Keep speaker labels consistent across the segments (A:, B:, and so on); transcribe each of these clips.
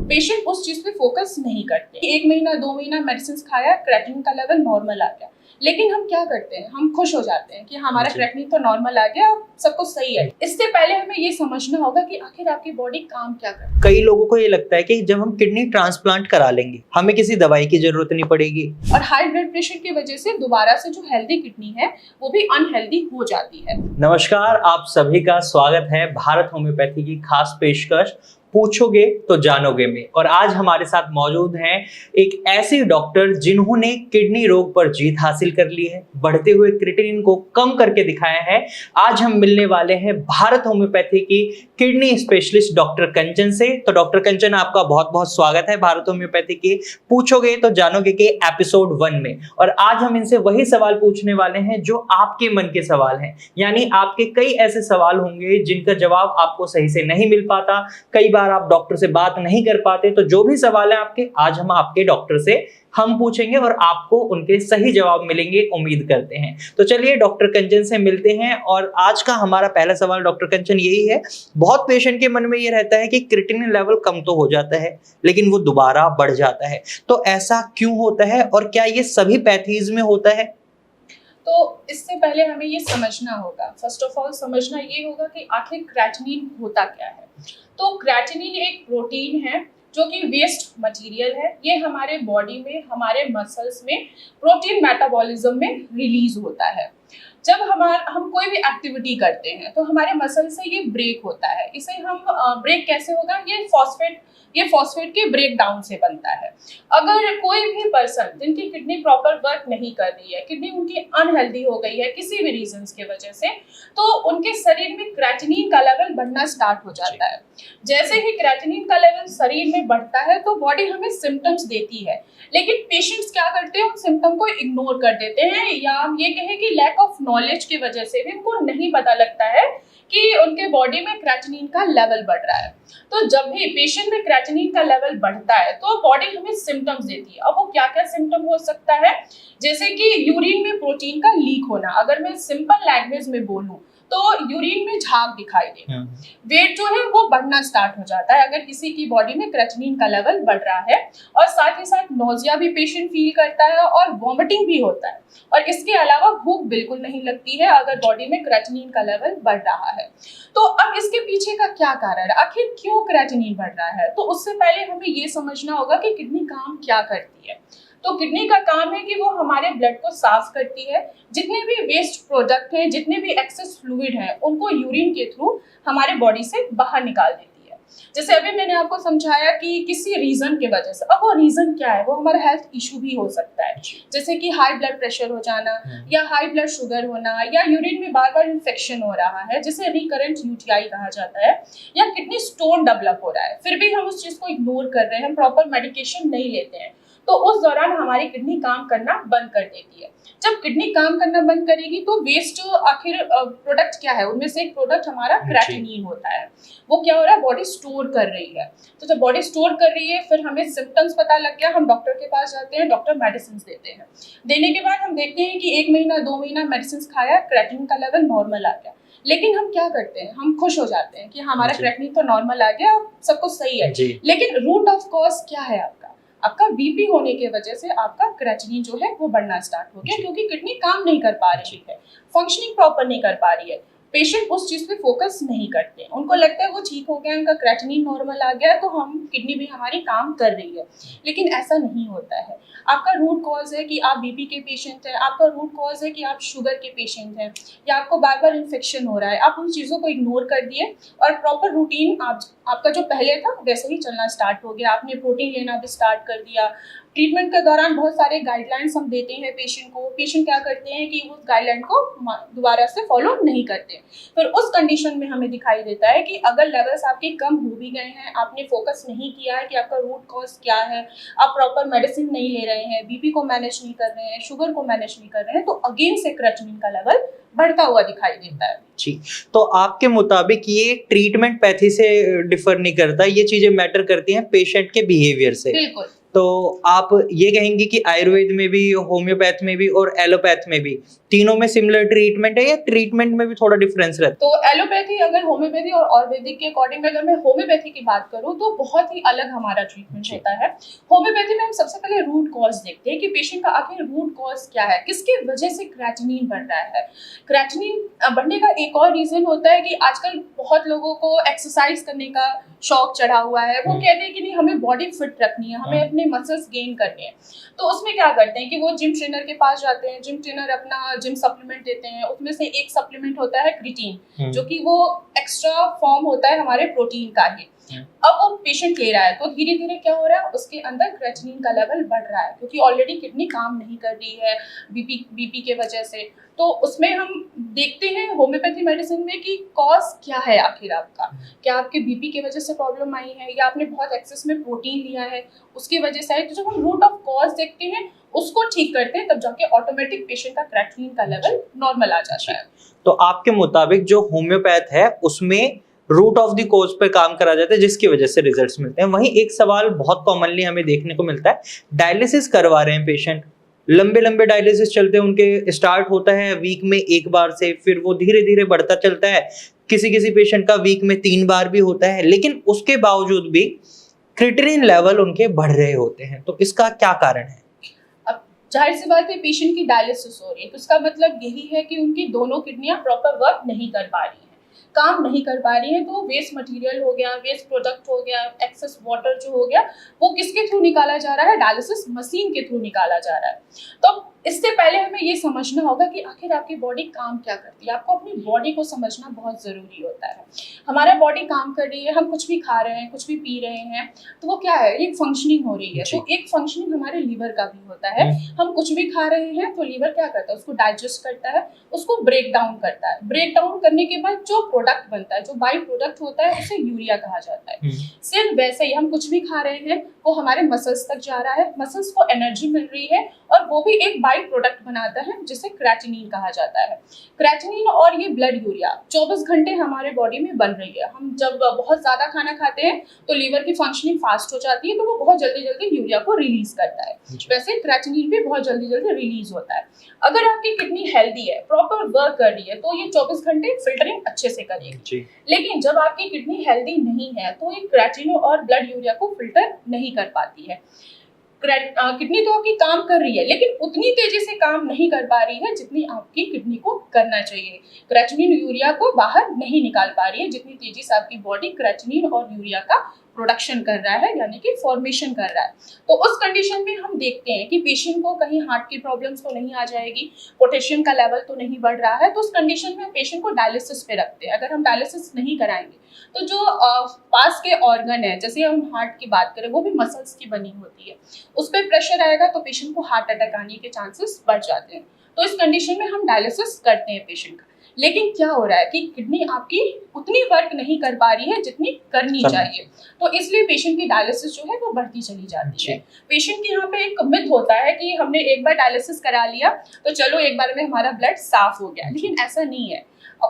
A: Patient उस चीज पे फोकस नहीं करते। 1 महीना 2 महीना मेडिसिन खाया, क्रेटिनिन का लेवल नॉर्मल आ गया, लेकिन हम क्या करते हैं, हम खुश हो जाते हैं कि हमारा क्रेटिनिन तो नॉर्मल आ गया, सब कुछ सही है। इससे पहले हमें ये समझना होगा कि आखिर आपकी बॉडी काम क्या करती है।
B: कई लोगों को ये लगता है कि जब हम किडनी ट्रांसप्लांट करा लेंगे हमें किसी दवाई की जरूरत नहीं पड़ेगी,
A: और हाई ब्लड प्रेशर की वजह से दोबारा से जो हेल्दी किडनी है वो भी अनहेल्दी हो जाती है।
B: नमस्कार, आप सभी का स्वागत है भारत होम्योपैथी की खास पेशकश पूछोगे तो जानोगे में। और आज हमारे साथ मौजूद हैं एक ऐसे डॉक्टर जिन्होंने किडनी रोग पर जीत हासिल कर ली है, बढ़ते हुए क्रिएटिनिन को कम करके दिखाया है। आज हम मिलने वाले हैं भारत होम्योपैथी की किडनी स्पेशलिस्ट डॉक्टर कंचन से। तो डॉक्टर कंचन, आपका बहुत बहुत स्वागत है भारत होम्योपैथी के पूछोगे तो जानोगे के एपिसोड 1 में। और आज हम इनसे वही सवाल पूछने वाले हैं जो आपके मन के सवाल हैं, यानी आपके कई ऐसे सवाल होंगे जिनका जवाब आपको सही से नहीं मिल पाता, कई बार आप डॉक्टर से बात नहीं कर पाते। तो जो भी सवाल है आपके, आज हम आपके डॉक्टर से हम पूछेंगे और आपको उनके सही जवाब मिलेंगे, उम्मीद करते हैं। तो चलिए डॉक्टर कंचन से मिलते हैं। और आज का हमारा पहला सवाल डॉक्टर कंचन यही है, बहुत पेशेंट के मन में ये रहता है कि क्रिएटिनिन लेवल कम तो हो जाता है लेकिन वो दोबारा बढ़ जाता है, तो ऐसा क्यों होता है और क्या ये सभी पैथीज में होता है?
A: तो इससे पहले हमें ये समझना होगा, फर्स्ट ऑफ ऑल समझना ये होगा कि आखिर क्रेटिनिन होता क्या है। तो क्रेटिनिन एक प्रोटीन है जो कि वेस्ट मटेरियल है। ये हमारे बॉडी में, हमारे मसल्स में प्रोटीन मेटाबॉलिज्म में रिलीज होता है। जब हम कोई भी एक्टिविटी करते हैं तो हमारे मसल से ये ब्रेक होता है। इसे हम ब्रेक कैसे होगा, ये फॉस्फेट के ब्रेक डाउन से बनता है। अगर कोई भी पर्सन जिनकी किडनी प्रॉपर वर्क नहीं कर रही है, किडनी उनकी अनहेल्दी हो गई है किसी भी रीजंस की वजह से, तो उनके शरीर में क्रेटिनिन का लेवल बढ़ना स्टार्ट हो जाता है। जैसे ही क्रेटिनिन का लेवल शरीर में बढ़ता है तो बॉडी हमें सिम्टम्स देती है, लेकिन पेशेंट्स क्या करते हैं, उन सिम्टम को इग्नोर कर देते हैं, या हम ये कहें कि लैक ऑफ नॉलेज की वजह से भी उनको नहीं पता लगता है कि उनके बॉडी में क्रेटिनिन का लेवल बढ़ रहा है। तो जब भी पेशेंट में क्रेटिनिन का लेवल बढ़ता है तो बॉडी हमें सिम्टम्स देती है। अब वो क्या क्या सिम्टम हो सकता है, जैसे कि यूरिन में प्रोटीन का लीक होना। अगर मैं सिंपल लैंग्वेज में बोलूं तो यूरिन में झाग दिखाई देना, वेट जो है वो बढ़ना स्टार्ट हो जाता है अगर किसी की बॉडी में क्रेटिनिन का लेवल बढ़ रहा है, और साथ ही साथ नोजिया भी पेशेंट फील करता है और वॉमिटिंग भी होता है। और इसके अलावा भूख बिल्कुल नहीं लगती है अगर बॉडी में क्रेटिनिन का लेवल बढ़ रहा है। तो अब इसके पीछे का क्या कारण है, आखिर क्यों क्रेटिनिन बढ़ रहा है? तो उससे पहले हमें ये समझना होगा कि किडनी काम क्या करती है। तो किडनी का काम है कि वो हमारे ब्लड को साफ करती है। जितने भी वेस्ट प्रोडक्ट हैं, जितने भी एक्सेस फ्लूइड हैं, उनको यूरिन के थ्रू हमारे बॉडी से बाहर निकाल देती है। जैसे अभी मैंने आपको समझाया कि किसी रीजन के वजह से, अब वो रीजन क्या है, वो हमारा हेल्थ इशू भी हो सकता है, जैसे कि हाई ब्लड प्रेशर हो जाना, या हाई ब्लड शुगर होना, या यूरिन में बार बार इन्फेक्शन हो रहा है जिसे रिकरेंट यूटीआई कहा जाता है, या किडनी स्टोन डेवलप हो रहा है, फिर भी हम उस चीज को इग्नोर कर रहे हैं, हम प्रॉपर मेडिकेशन नहीं लेते हैं, तो उस दौरान हमारी किडनी काम करना बंद कर देती है। जब किडनी काम करना बंद करेगी तो वेस्ट आखिर प्रोडक्ट क्या है, उनमें से एक प्रोडक्ट हमारा क्रेटिनिन होता है। वो क्या हो रहा है, बॉडी स्टोर कर रही है। तो जब बॉडी स्टोर कर रही है, फिर हमें सिम्टम्स पता लग गया, हम डॉक्टर के पास जाते हैं, डॉक्टर मेडिसिन देते हैं। देने के बाद हम देखते हैं कि 1 महीना 2 महीना मेडिसिन खाया, क्रेटिनिन का लेवल नॉर्मल आ गया, लेकिन हम क्या करते हैं, हम खुश हो जाते हैं कि हमारा क्रेटिनिन तो नॉर्मल आ गया, सब कुछ सही है। लेकिन रूट ऑफ कॉज क्या है, आपका बीपी होने की वजह से आपका क्रेटिनिन जो है वो बढ़ना स्टार्ट हो गया, क्योंकि किडनी काम नहीं कर पा रही है, फंक्शनिंग प्रॉपर नहीं कर पा रही है। पेशेंट उस चीज पे फोकस नहीं करते, उनको लगता है वो ठीक हो गया, उनका क्रेटिनिन नॉर्मल आ गया, तो हम किडनी भी हमारी काम कर रही है, लेकिन ऐसा नहीं होता है। आपका रूट कॉज है कि आप बीपी के पेशेंट हैं, आपका रूट कॉज है कि आप शुगर के पेशेंट हैं, या आपको बार बार इन्फेक्शन हो रहा है। आप उन चीज़ों को इग्नोर कर दिए और प्रॉपर रूटीन आपका जो पहले था वैसे ही चलना स्टार्ट हो गया, आपने प्रोटीन लेना भी स्टार्ट कर दिया। ट्रीटमेंट के दौरान बहुत सारे गाइडलाइंस हम देते हैं पेशेंट को, पेशेंट क्या करते हैं कि उस गाइडलाइन को दोबारा से फॉलो नहीं करते। फिर उस कंडीशन में हमें दिखाई देता है कि अगर लेवल्स आपके कम हो भी गए हैं, आपने फोकस नहीं किया है कि आपका रूट कॉज क्या है, आप प्रॉपर मेडिसिन नहीं ले रहे हैं, बीपी को मैनेज नहीं कर रहे हैं, शुगर को मैनेज नहीं कर रहे हैं, तो अगेन से क्रेटिनिन का लेवल बढ़ता हुआ दिखाई देता है।
B: जी, तो आपके मुताबिक ये ट्रीटमेंट पैथी से डिफर नहीं करता, ये चीजें मैटर करती हैं पेशेंट के बिहेवियर से।
A: बिल्कुल।
B: तो आप ये कहेंगे कि आयुर्वेद में भी, होम्योपैथ में भी और एलोपैथ में भी तीनों में सिमिलर ट्रीटमेंट है या ट्रीटमेंट में भी थोड़ा डिफरेंस रहता है?
A: तो एलोपैथी, अगर होम्योपैथी और आयुर्वेदिक के अकॉर्डिंग अगर मैं होम्योपैथी की बात करूं तो बहुत ही अलग हमारा ट्रीटमेंट
B: जी।
A: होता है। होम्योपैथी में हम सबसे पहले रूट कॉज देखते हैं कि पेशेंट का आखिर रूट कॉज क्या है, किसकी वजह से क्रेटिनिन बढ़ रहा है। क्रेटिनिन बढ़ने का एक और रीजन होता है कि आजकल बहुत लोगों को एक्सरसाइज करने का शौक चढ़ा हुआ है। वो कहते हैं कि नहीं, हमें बॉडी फिट रखनी है, हमें अपने मसल्स गेन करने हैं। तो उसमें क्या करते हैं कि वो जिम ट्रेनर के पास जाते हैं, जिम ट्रेनर अपना जिम सप्लीमेंट देते हैं। उसमें से एक सप्लीमेंट होता है क्रिटीन, जो कि वो एक्स्ट्रा फॉर्म होता है हमारे प्रोटीन का ही। अब वो पेशेंट ले रहा है तो धीरे धीरे क्या हो रहा है, उसके अंदर क्रेटिनिन का लेवल बढ़ रहा है, क्योंकि ऑलरेडी किडनी काम नहीं कर रही है बीपी के वजह से। तो उसमें हम देखते हैं होम्योपैथी मेडिसिन में कि कॉज क्या है आखिर आपका। क्या आपके बीपी की वजह से प्रॉब्लम आई है, या आपने बहुत एक्सेस में प्रोटीन लिया है उसकी वजह से है। तो जब हम रूट ऑफ कॉज देखते हैं, उसको ठीक करते हैं, तब जाके ऑटोमेटिक पेशेंट का क्रेटिनिन का लेवल नॉर्मल आ जाता है।
B: तो आपके मुताबिक जो होम्योपैथ है उसमें रूट ऑफ द कॉज पे काम करा जाता है, जिसकी वजह से रिजल्ट्स मिलते हैं। वहीं एक सवाल बहुत कॉमनली हमें देखने को मिलता है, डायलिसिस करवा रहे हैं पेशेंट, लंबे लंबे डायलिसिस चलते हैं उनके, स्टार्ट होता है वीक में एक बार से, फिर वो धीरे धीरे बढ़ता चलता है, किसी किसी पेशेंट का वीक में 3 बार भी होता है, लेकिन उसके बावजूद भी क्रिएटिनिन लेवल उनके बढ़ रहे होते हैं। तो इसका क्या कारण है?
A: अब जाहिर सी बात है, पेशेंट की डायलिसिस हो रही है तो इसका मतलब यही है कि उनकी दोनों किडनियां प्रॉपर वर्क नहीं कर पा रही हैं, काम नहीं कर पा रही है। तो वेस्ट मटेरियल हो गया, वेस्ट प्रोडक्ट हो गया, एक्सेस वाटर जो हो गया, वो किसके थ्रू निकाला जा रहा है, डायलिसिस मशीन के थ्रू निकाला जा रहा है। तो इससे पहले हमें ये समझना होगा कि आखिर आपकी बॉडी काम क्या करती है। आपको अपनी बॉडी को समझना बहुत ज़रूरी होता है। हमारा बॉडी काम कर रही है, हम कुछ भी खा रहे हैं, कुछ भी पी रहे हैं, तो वो क्या है, एक फंक्शनिंग हो रही है। तो एक फंक्शनिंग हमारे लीवर का भी होता है। हम कुछ भी खा रहे हैं तो लीवर क्या करता है, उसको डाइजेस्ट करता है, उसको ब्रेक डाउन करता है। ब्रेक डाउन करने के बाद जो प्रोडक्ट बनता है, जो बाई प्रोडक्ट होता है, उसे यूरिया कहा जाता है। सिर्फ वैसे ही हम कुछ भी खा रहे हैं, वो हमारे मसल्स तक जा रहा है, मसल्स को एनर्जी मिल रही है, और वो भी एक बाई प्रोडक्ट बनाता है जिसे क्रेटिनिन कहा जाता है। क्रेटिनिन और ये ब्लड यूरिया 24 घंटे हमारे बॉडी में बन रही है। हम जब बहुत ज़्यादा खाना खाते हैं तो लीवर की फंक्शनिंग फास्ट हो जाती है, तो वो बहुत जल्दी जल्दी यूरिया को रिलीज करता है। वैसे क्रेटिनिन भी बहुत जल्दी जल्दी रिलीज होता है। अगर आपकी किडनी हेल्दी है, प्रॉपर वर्क कर रही है, तो ये 24 घंटे फिल्टरिंग अच्छे से करेगी। लेकिन जब आपकी किडनी हेल्दी नहीं है तो ये क्रेटिनिन और ब्लड यूरिया को फिल्टर नहीं कर पाती है। किडनी तो आपकी काम कर रही है, लेकिन उतनी तेजी से काम नहीं कर पा रही है जितनी आपकी किडनी को करना चाहिए। क्रेटिनिन यूरिया को बाहर नहीं निकाल पा रही है जितनी तेजी से आपकी बॉडी क्रेटिनिन और यूरिया का प्रोडक्शन कर रहा है, यानी कि फॉर्मेशन कर रहा है। तो उस कंडीशन में हम देखते हैं कि पेशेंट को कहीं हार्ट की प्रॉब्लम्स तो नहीं आ जाएगी, पोटेशियम का लेवल तो नहीं बढ़ रहा है। तो उस कंडीशन में पेशेंट को डायलिसिस पे रखते हैं। अगर हम डायलिसिस नहीं कराएंगे तो जो पास के ऑर्गन है, जैसे हम हार्ट की बात करें, वो भी मसल्स की बनी होती है, उस पर प्रेशर आएगा तो पेशेंट को हार्ट अटैक आने के चांसेस बढ़ जाते हैं। तो इस कंडीशन में हम डायलिसिस करते हैं पेशेंट का। लेकिन क्या हो रहा है कि किडनी आपकी उतनी वर्क नहीं कर पा रही है जितनी करनी चाहिए, तो इसलिए पेशेंट की डायलिसिस जो है वो बढ़ती चली जाती है। पेशेंट के यहाँ पे एक मिथ होता है कि हमने एक बार डायलिसिस करा लिया तो चलो एक बार में हमारा ब्लड साफ हो गया, लेकिन ऐसा नहीं है।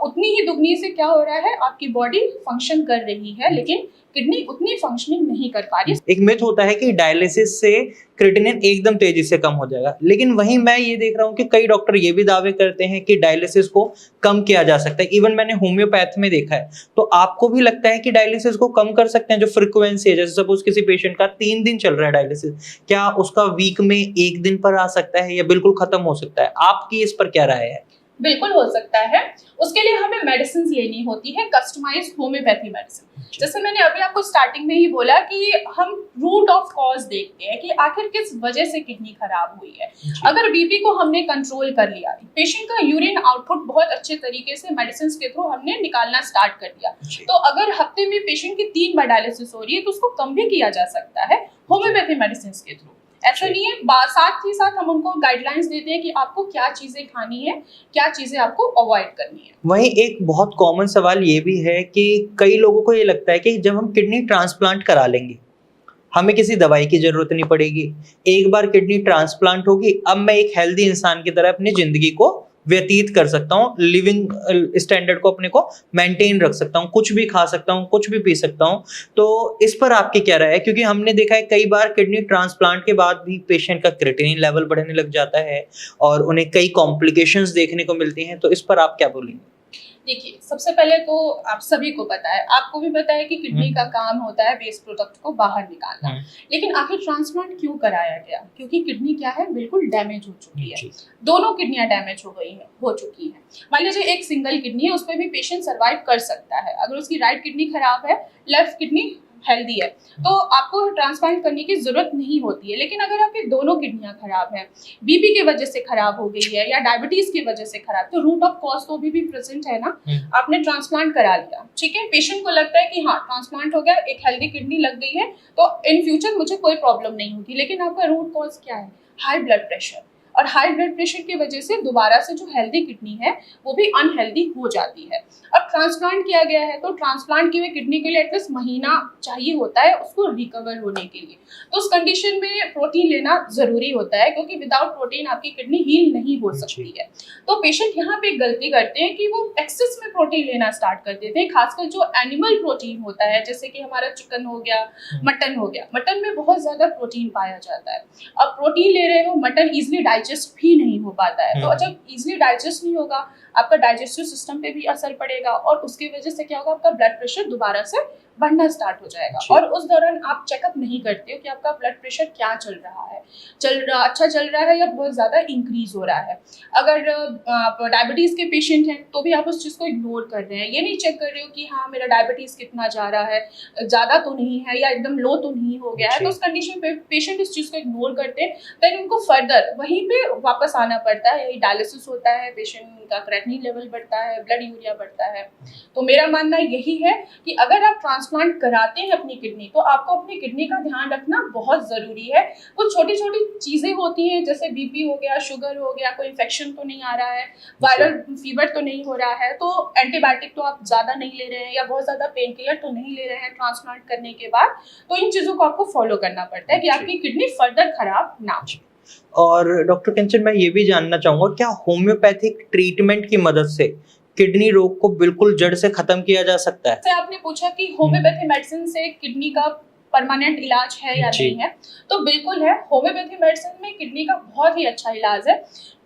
A: उतनी ही दुगनी से क्या हो रहा है, आपकी बॉडी फंक्शन कर रही है लेकिन किडनी उतनी फंक्शनिंग नहीं कर पा रही।
B: एक मिथ होता है कि डायलिसिस से क्रिएटिनिन एकदम तेजी से कम हो जाएगा, लेकिन वहीं मैं ये देख रहा हूँ कि कई डॉक्टर ये भी दावे करते हैं कि डायलिसिस को कम किया जा सकता है। इवन मैंने होम्योपैथ में देखा है। तो आपको भी लगता है कि डायलिसिस को कम कर सकते हैं? जो फ्रीक्वेंसी है, जैसे सपोज किसी पेशेंट का 3 दिन चल रहा है डायलिसिस, क्या उसका वीक में 1 दिन पर आ सकता है या बिल्कुल खत्म हो सकता है? आपकी इस पर क्या राय है?
A: बिल्कुल हो सकता है। उसके लिए हमें मेडिसिन लेनी होती है, कस्टमाइज्ड होम्योपैथी मेडिसिन। जैसे मैंने अभी आपको स्टार्टिंग में ही बोला कि हम रूट ऑफ कॉज देखते हैं कि आखिर किस वजह से किडनी खराब हुई है। अगर बीपी को हमने कंट्रोल कर लिया, पेशेंट का यूरिन आउटपुट बहुत अच्छे तरीके से मेडिसिन के थ्रू हमने निकालना स्टार्ट कर दिया, तो अगर हफ्ते में पेशेंट की 3 बार डायलिसिस हो रही है तो उसको कम भी किया जा सकता है होम्योपैथी मेडिसिन के थ्रू। ऐसा नहीं है, साथ ही साथ हम उनको गाइडलाइंस देते हैं कि आपको क्या चीजें खानी है, क्या चीजें आपको अवॉइड करनी है।
B: वहीं एक बहुत कॉमन सवाल ये भी है कि कई लोगों को ये लगता है कि जब हम किडनी ट्रांसप्लांट करा लेंगे हमें किसी दवाई की जरूरत नहीं पड़ेगी, एक बार किडनी ट्रांसप्लांट होगी, अब मैं एक हेल्दी इंसान की तरह अपनी जिंदगी को व्यतीत कर सकता हूँ, लिविंग स्टैंडर्ड को अपने को मेंटेन रख सकता हूँ, कुछ भी खा सकता हूँ, कुछ भी पी सकता हूँ। तो इस पर आपकी क्या राय है? क्योंकि हमने देखा है कई बार किडनी ट्रांसप्लांट के बाद भी पेशेंट का क्रिएटिनिन लेवल बढ़ने लग जाता है और उन्हें कई कॉम्प्लिकेशंस देखने को मिलती हैं, तो इस पर आप क्या बोलेंगे?
A: देखिए, सबसे पहले तो आप सभी को पता है, आपको भी पता है कि किडनी का काम होता है वेस्ट प्रोडक्ट को बाहर निकालना। लेकिन आखिर ट्रांसप्लांट क्यों कराया गया? क्योंकि किडनी क्या है, बिल्कुल डैमेज हो चुकी है। दोनों किडनियां डैमेज हो चुकी हैं। मान लीजिए एक सिंगल किडनी है, उस पर भी पेशेंट सर्वाइव कर सकता है। अगर उसकी राइट किडनी खराब है, लेफ्ट किडनी हेल्दी है, तो आपको ट्रांसप्लांट करने की जरूरत नहीं होती है। लेकिन अगर आपकी दोनों किडनियां खराब है, बीपी की वजह से खराब हो गई है या डायबिटीज की वजह से खराब, तो रूट ऑफ कॉज तो अभी भी प्रेजेंट है ना। आपने ट्रांसप्लांट करा लिया, ठीक है, पेशेंट को लगता है कि हाँ ट्रांसप्लांट हो गया, एक हेल्दी किडनी लग गई है, तो इन फ्यूचर मुझे कोई प्रॉब्लम नहीं होगी। लेकिन आपका रूट कॉज क्या है? High blood pressure. और हाई ब्लड प्रेशर की वजह से दोबारा से जो हेल्दी किडनी है वो भी अनहेल्दी हो जाती है। अब ट्रांसप्लांट किया गया है, तो ट्रांसप्लांट की हुई किडनी के लिए एटलीस्ट महीना चाहिए होता है उसको रिकवर होने के लिए। तो उस कंडीशन में प्रोटीन लेना जरूरी होता है, क्योंकि विदाउट प्रोटीन आपकी किडनी हील नहीं हो सकती है। तो पेशेंट यहाँ पे गलती करते हैं कि वो एक्सेस में प्रोटीन लेना स्टार्ट कर देते हैं, खासकर जो एनिमल प्रोटीन होता है, जैसे कि हमारा चिकन हो गया, मटन हो गया। मटन में बहुत ज्यादा प्रोटीन पाया जाता है। अब प्रोटीन ले रहे हो, मटन इजिली डाइजेस्ट भी नहीं हो पाता है। तो जब इजिली डाइजेस्ट नहीं होगा, आपका डाइजेस्टिव सिस्टम पे भी असर पड़ेगा और उसकी वजह से क्या होगा, आपका ब्लड प्रेशर दोबारा से बढ़ना स्टार्ट हो जाएगा। और उस दौरान आप चेकअप नहीं करते हो कि आपका ब्लड प्रेशर क्या चल रहा है, अच्छा चल रहा है या बहुत ज्यादा इंक्रीज हो रहा है। अगर आप डायबिटीज के पेशेंट हैं तो भी आप उस चीज को इग्नोर कर रहे हैं, ये नहीं चेक कर रहे हो कि हाँ मेरा डायबिटीज कितना जा रहा है, ज्यादा तो नहीं है या एकदम लो तो नहीं हो गया है। तो उस कंडीशन पे पेशेंट इस चीज को इग्नोर करते हैं, देन उनको फर्दर वहीं पे वापस आना पड़ता है। यही डायलिसिस होता है, पेशेंट का क्रेटिनिन लेवल बढ़ता है, ब्लड यूरिया बढ़ता है। तो मेरा मानना यही है कि अगर आप ट्रांसप्लांट कराते हैं अपनी किडनी, तो आपको अपनी किडनी का ध्यान रखना बहुत जरूरी है। कुछ छोटी छोटी चीजें होती हैं, जैसे बीपी हो गया, शुगर हो गया, कोई इन्फेक्शन तो नहीं आ रहा है, वायरल फीवर तो नहीं हो रहा है, तो एंटीबायोटिक तो आप ज्यादा नहीं ले रहे हैं या बहुत ज्यादा पेन किलर तो नहीं ले रहे हैं ट्रांसप्लांट करने के बाद, तो इन चीजों को आपको फॉलो करना पड़ता है कि आपकी किडनी फर्दर खराब ना हो।
B: और डॉक्टर कंचन, मैं ये भी जानना चाहूंगा, क्या होम्योपैथिक ट्रीटमेंट की मदद से किडनी रोग को बिल्कुल जड़ से खत्म किया जा सकता है?
A: जैसे आपने पूछा कि होम्योपैथी मेडिसिन से किडनी का परमानेंट इलाज है या नहीं है, तो बिल्कुल है। होम्योपैथी मेडिसिन में किडनी का बहुत ही अच्छा इलाज है।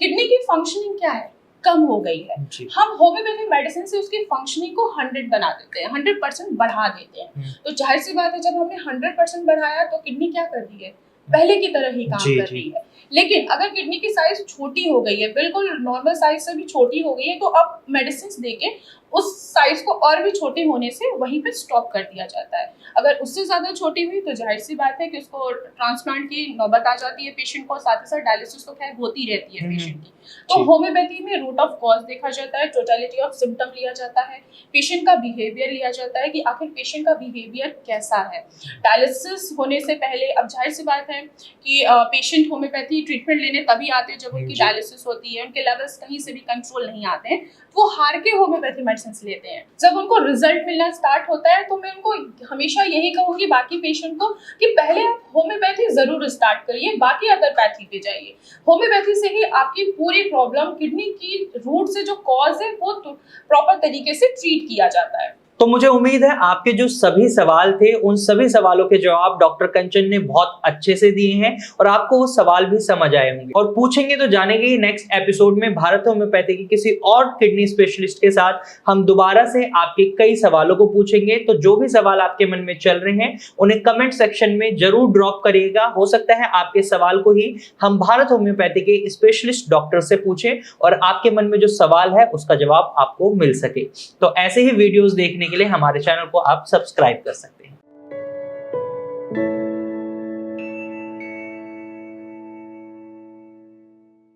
A: किडनी की फंक्शनिंग क्या है, कम हो गई है, हम होम्योपैथी मेडिसिन से उसकी फंक्शनिंग को 100 बना देते हैं, 100% बढ़ा देते हैं। तो जाहिर सी बात है, जब हमने 100% बढ़ाया तो किडनी क्या कर रही है, पहले की तरह ही काम कर रही है। लेकिन अगर किडनी की साइज छोटी हो गई है, बिल्कुल नॉर्मल साइज से भी छोटी हो गई है, तो अब मेडिसिन देके उस साइज को और भी छोटे होने से वहीं पे स्टॉप कर दिया जाता है। अगर उससे ज्यादा छोटी हुई तो जाहिर सी बात है कि उसको ट्रांसप्लांट की नौबत आ जाती है पेशेंट को, साथ ही साथ डायलिसिस तो खैर होती रहती है पेशेंट की। तो होम्योपैथी में रूट ऑफ कॉज देखा जाता है, टोटलिटी ऑफ सिम्टम लिया जाता है, पेशेंट का बिहेवियर लिया जाता है कि आखिर पेशेंट का बिहेवियर कैसा है। डायलिसिस होने से पहले, अब जाहिर सी बात है कि पेशेंट होम्योपैथी ट्रीटमेंट लेने तभी आते हैं जब उनकी डायलिसिस होती है, उनके लेवल्स कहीं से भी कंट्रोल नहीं आते हैं, वो हार के होम्योपैथी मेडिसिन लेते हैं। जब उनको रिजल्ट मिलना स्टार्ट होता है तो मैं उनको हमेशा यही कहूंगी बाकी पेशेंट को कि पहले आप होम्योपैथी जरूर स्टार्ट करिए, बाकी अदर पैथी पे जाइए। होम्योपैथी से ही आपकी पूरी प्रॉब्लम, किडनी की रूट से जो कॉज है वो प्रॉपर तरीके से ट्रीट किया जाता है।
B: तो मुझे उम्मीद है आपके जो सभी सवाल थे, उन सभी सवालों के जवाब डॉक्टर कंचन ने बहुत अच्छे से दिए हैं और आपको वो सवाल भी समझ आए होंगे और पूछेंगे तो जानेंगे। नेक्स्ट एपिसोड में भारत होम्योपैथी की किसी और किडनी स्पेशलिस्ट के साथ हम दोबारा से आपके कई सवालों को पूछेंगे। तो जो भी सवाल आपके मन में चल रहे हैं उन्हें कमेंट सेक्शन में जरूर ड्रॉप करिएगा। हो सकता है आपके सवाल को ही हम भारत होम्योपैथी के स्पेशलिस्ट डॉक्टर से पूछें और आपके मन में जो सवाल है उसका जवाब आपको मिल सके। तो ऐसे ही वीडियोस देखने के लिए हमारे चैनल को आप सब्सक्राइब कर सकते हैं।